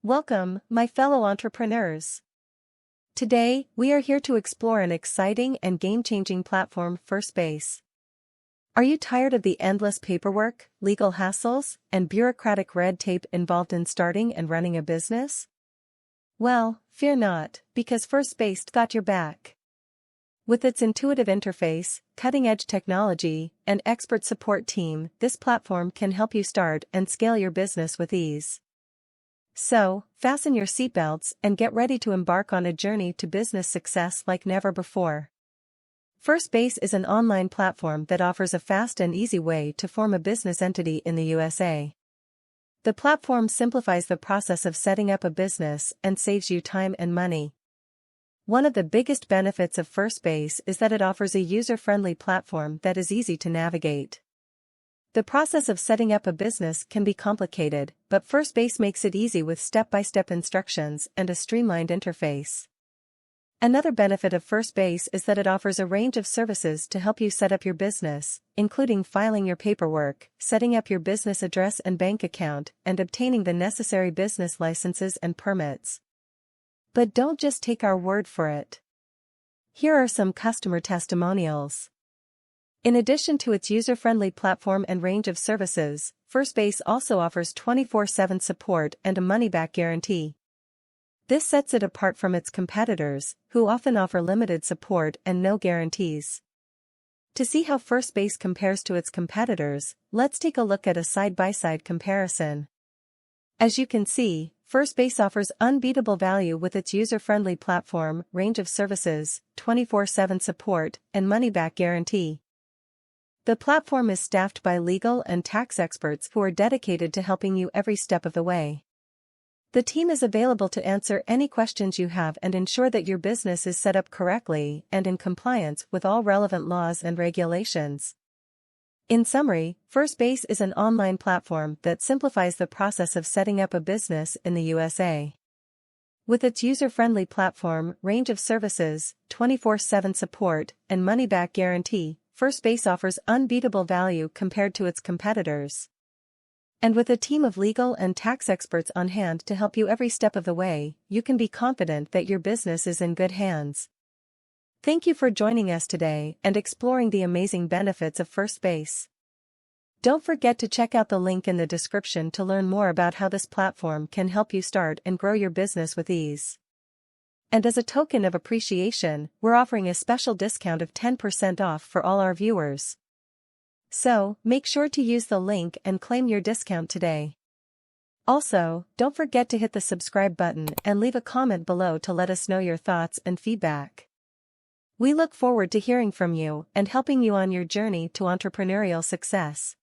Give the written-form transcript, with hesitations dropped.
Welcome, my fellow entrepreneurs. Today, we are here to explore an exciting and game-changing platform, Firstbase. Are you tired of the endless paperwork, legal hassles, and bureaucratic red tape involved in starting and running a business? Well, fear not, because Firstbase got your back. With its intuitive interface, cutting-edge technology, and expert support team, this platform can help you start and scale your business with ease. So, fasten your seatbelts and get ready to embark on a journey to business success like never before. Firstbase is an online platform that offers a fast and easy way to form a business entity in the USA. The platform simplifies the process of setting up a business and saves you time and money. One of the biggest benefits of Firstbase is that it offers a user-friendly platform that is easy to navigate. The process of setting up a business can be complicated, but Firstbase makes it easy with step-by-step instructions and a streamlined interface. Another benefit of Firstbase is that it offers a range of services to help you set up your business, including filing your paperwork, setting up your business address and bank account, and obtaining the necessary business licenses and permits. But don't just take our word for it. Here are some customer testimonials. In addition to its user-friendly platform and range of services, Firstbase also offers 24/7 support and a money-back guarantee. This sets it apart from its competitors, who often offer limited support and no guarantees. To see how Firstbase compares to its competitors, let's take a look at a side-by-side comparison. As you can see, Firstbase offers unbeatable value with its user-friendly platform, range of services, 24/7 support, and money-back guarantee. The platform is staffed by legal and tax experts who are dedicated to helping you every step of the way. The team is available to answer any questions you have and ensure that your business is set up correctly and in compliance with all relevant laws and regulations. In summary, Firstbase is an online platform that simplifies the process of setting up a business in the USA. With its user-friendly platform, range of services, 24/7 support, and money-back guarantee, Firstbase offers unbeatable value compared to its competitors. And with a team of legal and tax experts on hand to help you every step of the way, you can be confident that your business is in good hands. Thank you for joining us today and exploring the amazing benefits of Firstbase. Don't forget to check out the link in the description to learn more about how this platform can help you start and grow your business with ease. And as a token of appreciation, we're offering a special discount of 10% off for all our viewers. So, make sure to use the link and claim your discount today. Also, don't forget to hit the subscribe button and leave a comment below to let us know your thoughts and feedback. We look forward to hearing from you and helping you on your journey to entrepreneurial success.